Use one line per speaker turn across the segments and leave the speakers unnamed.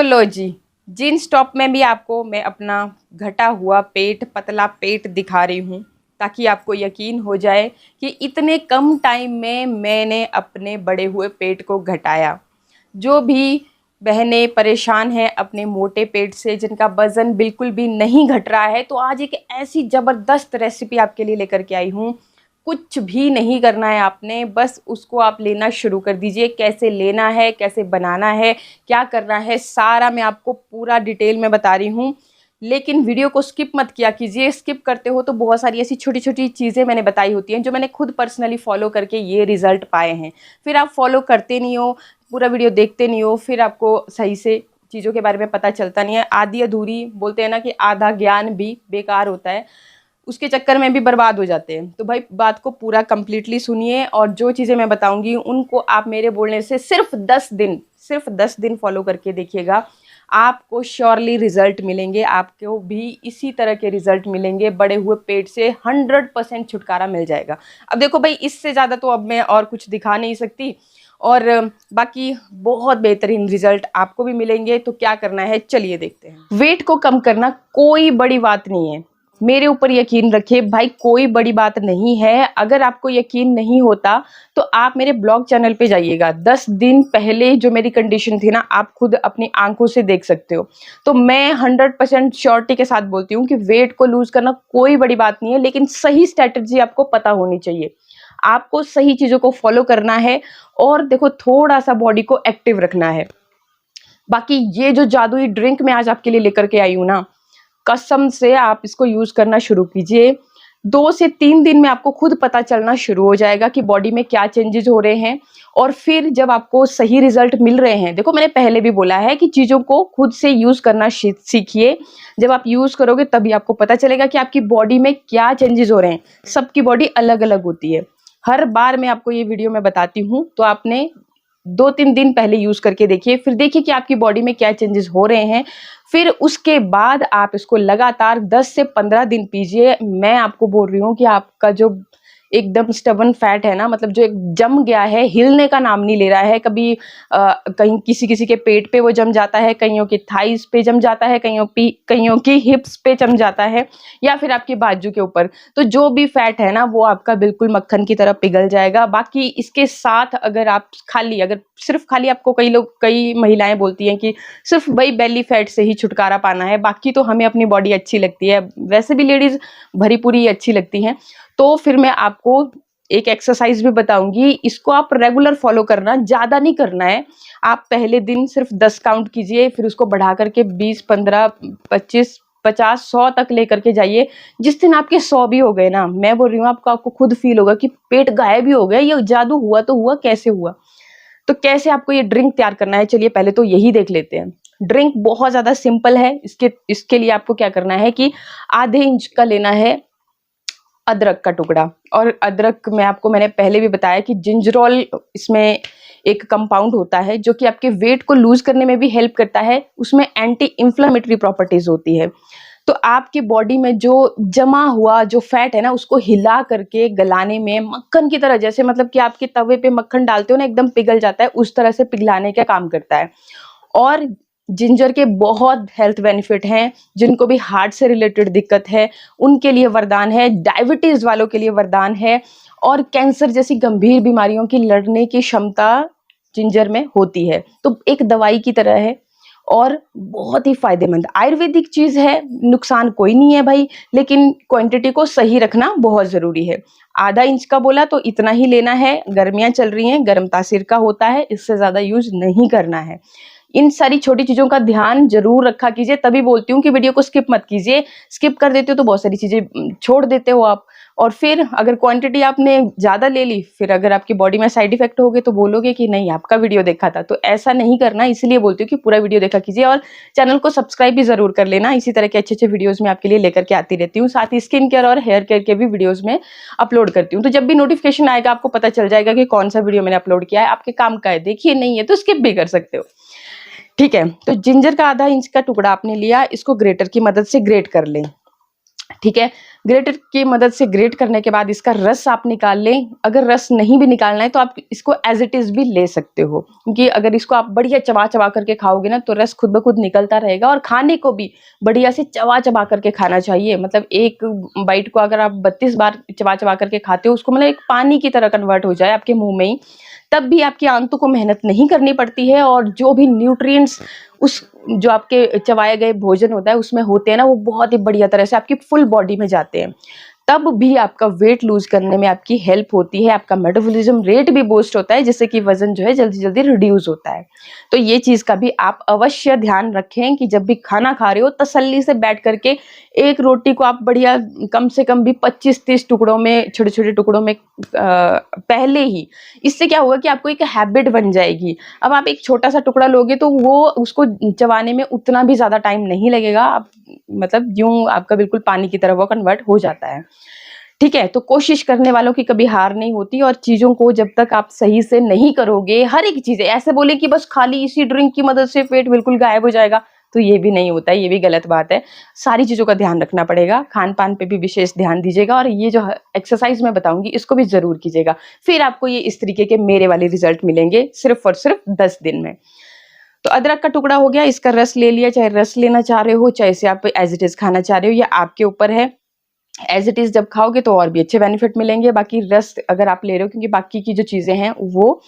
लो जी, jeans top में भी आपको मैं अपना घटा हुआ पेट, पतला पेट दिखा रही हूँ ताकि आपको यकीन हो जाए कि इतने कम टाइम में मैंने अपने बढ़े हुए पेट को घटाया। जो भी बहनें परेशान हैं अपने मोटे पेट से, जिनका वज़न बिल्कुल भी नहीं घट रहा है, तो आज एक ऐसी ज़बरदस्त रेसिपी आपके लिए लेकर के आई हूँ। कुछ भी नहीं करना है आपने, बस उसको आप लेना शुरू कर दीजिए। कैसे लेना है, कैसे बनाना है, क्या करना है, सारा मैं आपको पूरा डिटेल में बता रही हूँ। लेकिन वीडियो को स्किप मत किया कीजिए। स्किप करते हो तो बहुत सारी ऐसी छोटी छोटी चीज़ें मैंने बताई होती हैं जो मैंने खुद पर्सनली फॉलो करके ये रिज़ल्ट पाए हैं। फिर आप फॉलो करते नहीं हो, पूरा वीडियो देखते नहीं हो, फिर आपको सही से चीज़ों के बारे में पता चलता नहीं है। आधी अधूरी, बोलते हैं ना कि आधा ज्ञान भी बेकार होता है, उसके चक्कर में भी बर्बाद हो जाते हैं। तो भाई बात को पूरा कंप्लीटली सुनिए, और जो चीज़ें मैं बताऊंगी उनको आप मेरे बोलने से सिर्फ 10 दिन फॉलो करके देखिएगा। आपको श्योरली रिजल्ट मिलेंगे, आपको भी इसी तरह के रिजल्ट मिलेंगे। बड़े हुए पेट से 100% छुटकारा मिल जाएगा। अब देखो भाई, इससे ज़्यादा तो अब मैं और कुछ दिखा नहीं सकती, और बाकी बहुत बेहतरीन रिजल्ट आपको भी मिलेंगे। तो क्या करना है, चलिए देखते हैं। वेट को कम करना कोई बड़ी बात नहीं है, मेरे ऊपर यकीन रखिए भाई, कोई बड़ी बात नहीं है। अगर आपको यकीन नहीं होता तो आप मेरे ब्लॉग चैनल पे जाइएगा। 10 दिन पहले जो मेरी कंडीशन थी ना, आप खुद अपनी आंखों से देख सकते हो। तो मैं 100% श्योरिटी के साथ बोलती हूँ कि वेट को लूज करना कोई बड़ी बात नहीं है, लेकिन सही स्ट्रैटेजी आपको पता होनी चाहिए। आपको सही चीज़ों को फॉलो करना है, और देखो थोड़ा सा बॉडी को एक्टिव रखना है। बाकी ये जो जादुई ड्रिंक मैं आज आपके लिए लेकर के आई हूँ ना, कसम से आप इसको यूज करना शुरू कीजिए। 2 से 3 दिन में आपको खुद पता चलना शुरू हो जाएगा कि बॉडी में क्या चेंजेस हो रहे हैं। और फिर जब आपको सही रिजल्ट मिल रहे हैं, देखो मैंने पहले भी बोला है कि चीज़ों को खुद से यूज करना सीखिए। जब आप यूज करोगे तभी आपको पता चलेगा कि आपकी बॉडी में क्या चेंजेस हो रहे हैं। सबकी बॉडी अलग अलग होती है। हर बार मैं आपको ये वीडियो में बताती हूँ, तो आपने 2-3 दिन पहले यूज करके देखिए, फिर देखिए कि आपकी बॉडी में क्या चेंजेस हो रहे हैं। फिर उसके बाद आप इसको लगातार 10 से 15 दिन पीजिए। मैं आपको बोल रही हूँ कि आपका जो एकदम स्टबन फैट है ना, मतलब जो एक जम गया है, हिलने का नाम नहीं ले रहा है। कभी कहीं किसी किसी के पेट पे वो जम जाता है, कईयों के थाइस पे जम जाता है, कईयों की हिप्स पे जम जाता है, या फिर आपके बाजू के ऊपर। तो जो भी फैट है ना, वो आपका बिल्कुल मक्खन की तरह पिघल जाएगा। बाकी इसके साथ अगर सिर्फ खाली आपको, कई महिलाएं बोलती हैं कि सिर्फ भाई बेली फैट से ही छुटकारा पाना है, बाकी तो हमें अपनी बॉडी अच्छी लगती है, वैसे भी लेडीज भरी पूरी अच्छी लगती हैं। तो फिर मैं आपको एक एक्सरसाइज भी बताऊंगी, इसको आप रेगुलर फॉलो करना, ज्यादा नहीं करना है। आप पहले दिन सिर्फ 10 काउंट कीजिए, फिर उसको बढ़ा करके 20, 15, 25, 50, 100 तक लेकर के जाइए। जिस दिन आपके 100 भी हो गए ना, मैं बोल रही हूँ, आपको खुद फील होगा कि पेट गायब ही हो गया। ये जादू हुआ तो हुआ, कैसे हुआ? तो कैसे आपको ये ड्रिंक तैयार करना है, चलिए पहले तो यही देख लेते हैं। ड्रिंक बहुत ज्यादा सिंपल है। इसके लिए आपको क्या करना है कि आधे इंच का लेना है अदरक का टुकड़ा। और अदरक मैंने पहले भी बताया कि जिंजरोल इसमें एक कंपाउंड होता है जो कि आपके वेट को लूज करने में भी हेल्प करता है। उसमें एंटी इंफ्लेमेटरी प्रॉपर्टीज होती है। तो आपकी बॉडी में जो जमा हुआ जो फैट है ना, उसको हिला करके गलाने में मक्खन की तरह, जैसे मतलब कि आपके तवे पे मक्खन डालते हो ना, एकदम पिघल जाता है, उस तरह से पिघलाने का काम करता है। और जिंजर के बहुत हेल्थ बेनिफिट हैं। जिनको भी हार्ट से रिलेटेड दिक्कत है उनके लिए वरदान है, डायबिटीज वालों के लिए वरदान है, और कैंसर जैसी गंभीर बीमारियों की लड़ने की क्षमता जिंजर में होती है। तो एक दवाई की तरह है और बहुत ही फायदेमंद आयुर्वेदिक चीज है। नुकसान कोई नहीं है भाई, लेकिन क्वांटिटी को सही रखना बहुत जरूरी है। आधा इंच का बोला तो इतना ही लेना है। गर्मियां चल रही हैं, गर्म तासीर का होता है, इससे ज्यादा यूज नहीं करना है। इन सारी छोटी चीजों का ध्यान जरूर रखा कीजिए। तभी बोलती हूँ कि वीडियो को स्किप मत कीजिए। स्किप कर देते हो तो बहुत सारी चीजें छोड़ देते हो आप, और फिर अगर क्वांटिटी आपने ज्यादा ले ली, फिर अगर आपकी बॉडी में साइड इफेक्ट हो गए तो बोलोगे कि नहीं आपका वीडियो देखा था। तो ऐसा नहीं करना, इसलिए बोलती हूँ कि पूरा वीडियो देखा कीजिए, और चैनल को सब्सक्राइब भी जरूर कर लेना। इसी तरह के अच्छे अच्छे वीडियोज में आपके लिए लेकर के आती रहती हूँ। साथ ही स्किन केयर और हेयर केयर के भी वीडियोज में अपलोड करती हूँ। तो जब भी नोटिफिकेशन आएगा आपको पता चल जाएगा कि कौन सा वीडियो मैंने अपलोड किया है। आपके काम का है, देखिए नहीं है तो स्किप भी कर सकते हो। ठीक है, तो जिंजर का आधा इंच का टुकड़ा आपने लिया, इसको ग्रेटर की मदद से ग्रेट कर लें। ठीक है, ग्रेटर की मदद से ग्रेट करने के बाद इसका रस आप निकाल लें। अगर रस नहीं भी निकालना है तो आप इसको एज इट इज़ भी ले सकते हो, क्योंकि अगर इसको आप बढ़िया चबा चबा करके खाओगे ना तो रस खुद ब खुद निकलता रहेगा। और खाने को भी बढ़िया से चबा चबा करके खाना चाहिए। मतलब एक बाइट को अगर आप 32 बार चबा चबा करके खाते हो, उसको मतलब एक पानी की तरह कन्वर्ट हो जाए आपके मुंह में ही, तब भी आपकी आंतों को मेहनत नहीं करनी पड़ती है। और जो भी न्यूट्रिएंट्स उस जो आपके चबाए गए भोजन होता है उसमें होते हैं ना, वो बहुत ही बढ़िया तरह से आपकी फुल बॉडी में जाते हैं। तब भी आपका वेट लूज करने में आपकी हेल्प होती है, आपका मेटाबॉलिज्म रेट भी बूस्ट होता है, जिससे कि वजन जो है जल्दी जल्दी रिड्यूस होता है। तो ये चीज़ का भी आप अवश्य ध्यान रखें कि जब भी खाना खा रहे हो तसल्ली से बैठ करके एक रोटी को आप बढ़िया कम से कम भी 25-30 टुकड़ों में, छोटे छोटे टुकड़ों में पहले ही। इससे क्या होगा कि आपको एक हैबिट बन जाएगी। अब आप एक छोटा सा टुकड़ा लोगे तो वो उसको चबाने में उतना भी ज़्यादा टाइम नहीं लगेगा। आप मतलब यूं आपका बिल्कुल पानी की तरह वो कन्वर्ट हो जाता है। ठीक है, तो कोशिश करने वालों की कभी हार नहीं होती। और चीज़ों को जब तक आप सही से नहीं करोगे, हर एक चीज़ें ऐसे बोले कि बस खाली इसी ड्रिंक की मदद से पेट बिल्कुल गायब हो जाएगा, तो ये भी नहीं होता है, ये भी गलत बात है। सारी चीज़ों का ध्यान रखना पड़ेगा, खान-पान पे भी विशेष ध्यान दीजिएगा और ये जो एक्सरसाइज मैं बताऊँगी इसको भी ज़रूर कीजिएगा। फिर आपको ये इस तरीके के मेरे वाले रिजल्ट मिलेंगे सिर्फ़ और सिर्फ़ 10 दिन में। तो अदरक का टुकड़ा हो गया, इसका रस ले लिया, चाहे रस लेना चाह रहे हो, चाहे इसे आप एज़ इट इज़ खाना चाह रहे हो, ये आपके ऊपर है। एज़ इट इज़ जब खाओगे तो और भी अच्छे बेनिफिट मिलेंगे। बाकी रस अगर आप ले रहे हो, क्योंकि बाकी की जो चीज़ें हैं वो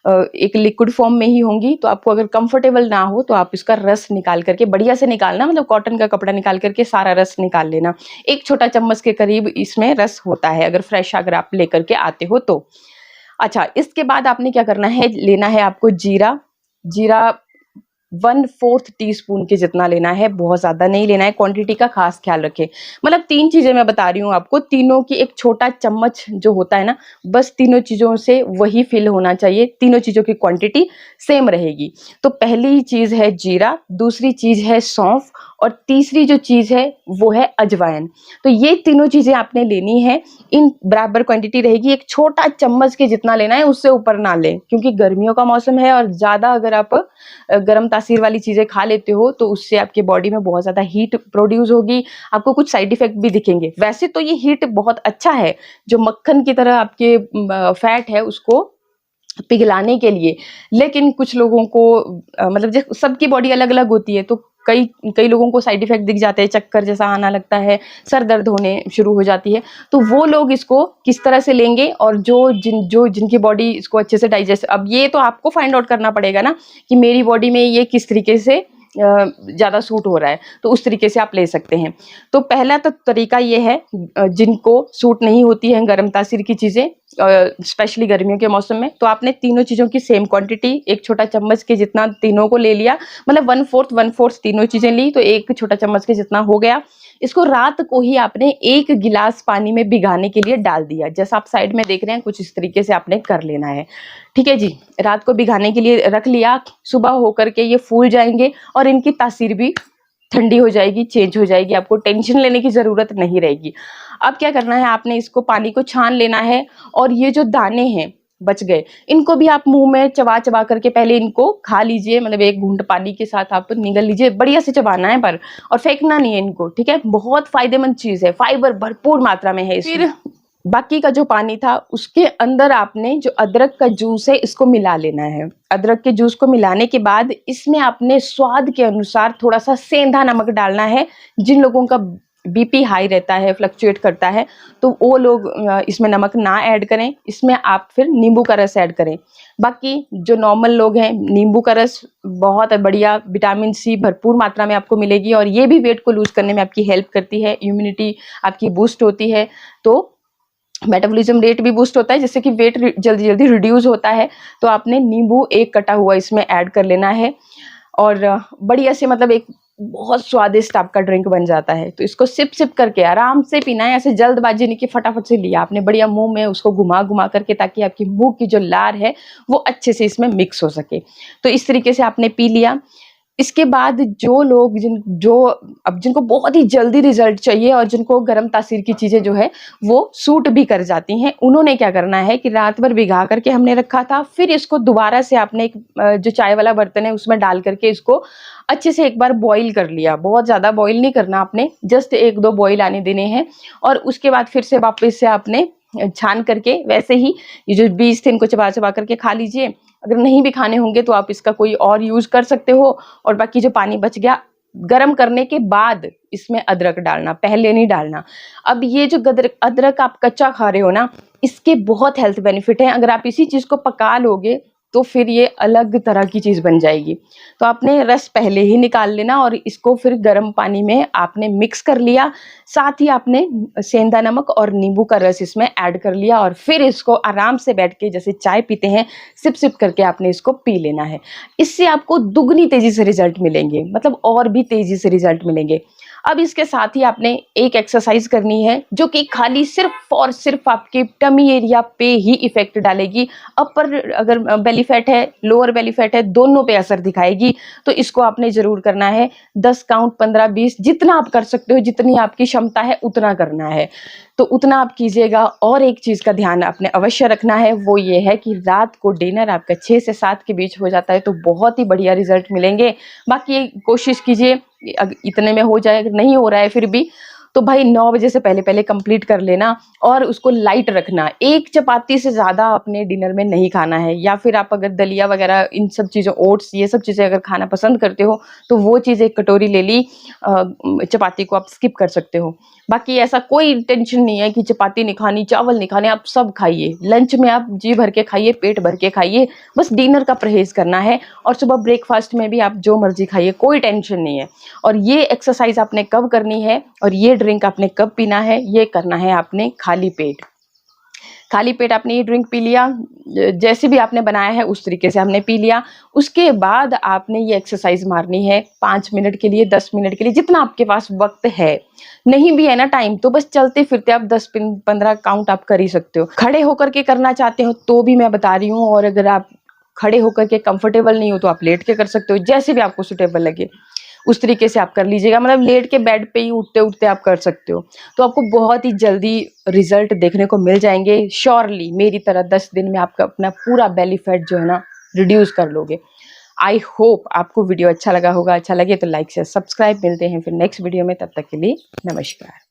एक लिक्विड फॉर्म में ही होंगी, तो आपको अगर कंफर्टेबल ना हो तो आप इसका रस निकाल करके बढ़िया से निकालना, मतलब कॉटन का कपड़ा निकाल करके सारा रस निकाल लेना। 1 छोटा चम्मच के करीब इसमें रस होता है, अगर फ्रेश अगर आप लेकर के आते हो तो। अच्छा, इसके बाद आपने क्या करना है, लेना है आपको जीरा। जीरा 1/4 टीस्पून के जितना लेना है, बहुत ज़्यादा नहीं लेना है, क्वांटिटी का खास ख्याल रखें। मतलब 3 चीज़ें मैं बता रही हूँ आपको, तीनों की एक छोटा चम्मच जो होता है ना, बस तीनों चीज़ों से वही फिल होना चाहिए, तीनों चीज़ों की क्वांटिटी सेम रहेगी। तो पहली चीज़ है जीरा, दूसरी चीज़ है सौंफ और तीसरी जो चीज़ है वो है अजवाइन। तो ये तीनों चीज़ें आपने लेनी है, इन बराबर क्वांटिटी रहेगी। एक छोटा चम्मच के जितना लेना है, उससे ऊपर ना लें, क्योंकि गर्मियों का मौसम है और ज़्यादा अगर आप गर्म तासीर वाली चीज़ें खा लेते हो तो उससे आपके बॉडी में बहुत ज़्यादा हीट प्रोड्यूस होगी, आपको कुछ साइड इफेक्ट भी दिखेंगे। वैसे तो ये हीट बहुत अच्छा है, जो मक्खन की तरह आपके फैट है उसको पिघलाने के लिए, लेकिन कुछ लोगों को मतलब सबकी बॉडी अलग अलग होती है, तो कई कई लोगों को साइड इफेक्ट दिख जाते हैं, चक्कर जैसा आना लगता है, सर दर्द होने शुरू हो जाती है। तो वो लोग इसको किस तरह से लेंगे, और जिनकी बॉडी इसको अच्छे से डाइजेस्ट, अब ये तो आपको फाइंड आउट करना पड़ेगा ना कि मेरी बॉडी में ये किस तरीके से ज़्यादा सूट हो रहा है, तो उस तरीके से आप ले सकते हैं। तो पहला तो तरीका ये है, जिनको सूट नहीं होती है गर्म तासीर की चीज़ें, स्पेशली गर्मियों के मौसम में, तो आपने तीनों चीज़ों की सेम क्वांटिटी, एक छोटा चम्मच के जितना तीनों को ले लिया, मतलब 1/4 तीनों चीज़ें ली, तो एक छोटा चम्मच के जितना हो गया। इसको रात को ही आपने 1 गिलास पानी में भिगाने के लिए डाल दिया, जैसा आप साइड में देख रहे हैं, कुछ इस तरीके से आपने कर लेना है। ठीक है जी, रात को भिगाने के लिए रख लिया, सुबह होकर के ये फूल जाएंगे और इनकी तासीर भी ठंडी हो जाएगी, चेंज हो जाएगी, आपको टेंशन लेने की ज़रूरत नहीं रहेगी। अब क्या करना है, आपने इसको पानी को छान लेना है, और ये जो दाने हैं बच गए, इनको भी आप मुंह में चबा चबा करके पहले इनको खा लीजिए, मतलब एक घूंट पानी के साथ आप निगल लीजिए, बढ़िया से चबाना है पर, और फेंकना नहीं है इनको, ठीक है। बहुत फायदेमंद चीज़ है, फाइबर भरपूर मात्रा में है इसमें। फिर बाकी का जो पानी था उसके अंदर आपने जो अदरक का जूस है इसको मिला लेना है। अदरक के जूस को मिलाने के बाद इसमें आपने स्वाद के अनुसार थोड़ा सा सेंधा नमक डालना है। जिन लोगों का बीपी हाई रहता है, फ्लक्चुएट करता है, तो वो लोग इसमें नमक ना ऐड करें, इसमें आप फिर नींबू का रस ऐड करें। बाकी जो नॉर्मल लोग हैं, नींबू का रस बहुत बढ़िया, विटामिन सी भरपूर मात्रा में आपको मिलेगी, और ये भी वेट को लूज करने में आपकी हेल्प करती है, इम्यूनिटी आपकी बूस्ट होती है, तो मेटाबॉलिज्म रेट भी बूस्ट होता है, जिससे कि वेट जल्दी जल्दी रिड्यूस होता है। तो आपने नींबू 1 कटा हुआ इसमें ऐड कर लेना है, और बढ़िया से मतलब एक बहुत स्वादिष्ट आपका ड्रिंक बन जाता है। तो इसको सिप सिप करके आराम से पीना है, ऐसे जल्दबाजी नहीं कि फटाफट से लिया आपने, बढ़िया मुंह में उसको घुमा घुमा करके, ताकि आपकी मुंह की जो लार है वो अच्छे से इसमें मिक्स हो सके। तो इस तरीके से आपने पी लिया। इसके बाद जो लोग जिनको बहुत ही जल्दी रिजल्ट चाहिए और जिनको गर्म तासीर की चीज़ें जो है वो सूट भी कर जाती हैं, उन्होंने क्या करना है कि रात भर भिगा करके हमने रखा था, फिर इसको दोबारा से आपने एक जो चाय वाला बर्तन है उसमें डाल करके इसको अच्छे से एक बार बॉईल कर लिया। बहुत ज़्यादा बॉईल नहीं करना आपने, जस्ट 1-2 बॉईल आने देने हैं और उसके बाद फिर से वापस से आपने छान करके वैसे ही ये जो बीज थे इनको चबा-चबा करके खा लीजिए। अगर नहीं भी खाने होंगे तो आप इसका कोई और यूज़ कर सकते हो और बाकी जो पानी बच गया, गरम करने के बाद इसमें अदरक डालना, पहले नहीं डालना। अब ये जो अदरक आप कच्चा खा रहे हो ना, इसके बहुत हेल्थ बेनिफिट हैं। अगर आप इसी चीज़ को पका लोगे तो फिर ये अलग तरह की चीज़ बन जाएगी। तो आपने रस पहले ही निकाल लेना और इसको फिर गर्म पानी में आपने मिक्स कर लिया। साथ ही आपने सेंधा नमक और नींबू का रस इसमें ऐड कर लिया और फिर इसको आराम से बैठ के जैसे चाय पीते हैं, सिप-सिप करके आपने इसको पी लेना है। इससे आपको दुगनी तेज़ी से रिज़ल्ट मिलेंगे, मतलब और भी तेज़ी से रिज़ल्ट मिलेंगे। अब इसके साथ ही आपने एक एक्सरसाइज करनी है जो कि खाली सिर्फ और सिर्फ आपके टमी एरिया पे ही इफेक्ट डालेगी। अपर अगर बेली फैट है, लोअर बेली फैट है, दोनों पे असर दिखाएगी। तो इसको आपने जरूर करना है। 10 काउंट, 15, 20 जितना आप कर सकते हो, जितनी आपकी क्षमता है उतना करना है, तो उतना आप कीजिएगा। और एक चीज़ का ध्यान आपने अवश्य रखना है, वो ये है कि रात को डिनर आपका 6 से 7 के बीच हो जाता है तो बहुत ही बढ़िया रिजल्ट मिलेंगे। बाकी कोशिश कीजिए इतने में हो जाए, अगर नहीं हो रहा है फिर भी तो भाई 9 बजे से पहले पहले कंप्लीट कर लेना और उसको लाइट रखना। एक चपाती से ज़्यादा अपने डिनर में नहीं खाना है, या फिर आप अगर दलिया वगैरह इन सब चीज़ों, ओट्स, ये सब चीज़ें अगर खाना पसंद करते हो तो वो चीज़ एक कटोरी ले ली, चपाती को आप स्किप कर सकते हो। बाकी ऐसा कोई टेंशन नहीं है कि चपाती नहीं खानी, चावल नहीं खाने, आप सब खाइए। लंच में आप जी भर के खाइए, पेट भर के खाइए, बस डिनर का परहेज़ करना है और सुबह ब्रेकफास्ट में भी आप जो मर्जी खाइए, कोई टेंशन नहीं है। और ये एक्सरसाइज आपने कब करनी है और ये ड्रिंक आपने कब पीना है, ये करना है आपने खाली पेट। खाली पेट आपने ये ड्रिंक पी लिया, जैसे भी आपने बनाया है उस तरीके से हमने पी लिया। उसके बाद आपने ये एक्सरसाइज मारनी है 5 मिनट के लिए, 10 मिनट के लिए, जितना आपके पास वक्त है। नहीं भी है ना टाइम तो बस चलते फिरते आप 10-15 काउंट आप कर ही सकते हो। खड़े होकर के करना चाहते हो तो भी मैं बता रही हूँ, और अगर आप खड़े होकर के कंफर्टेबल नहीं हो तो आप लेट के कर सकते हो, जैसे भी आपको सुटेबल लगे उस तरीके से आप कर लीजिएगा। मतलब लेट के बेड पे ही उठते उठते आप कर सकते हो, तो आपको बहुत ही जल्दी रिजल्ट देखने को मिल जाएंगे श्योरली। मेरी तरह 10 दिन में आपका अपना पूरा बेली फैट जो है ना रिड्यूस कर लोगे। आई होप आपको वीडियो अच्छा लगा होगा। अच्छा लगे तो लाइक शेयर सब्सक्राइब। मिलते हैं फिर नेक्स्ट वीडियो में, तब तक के लिए नमस्कार।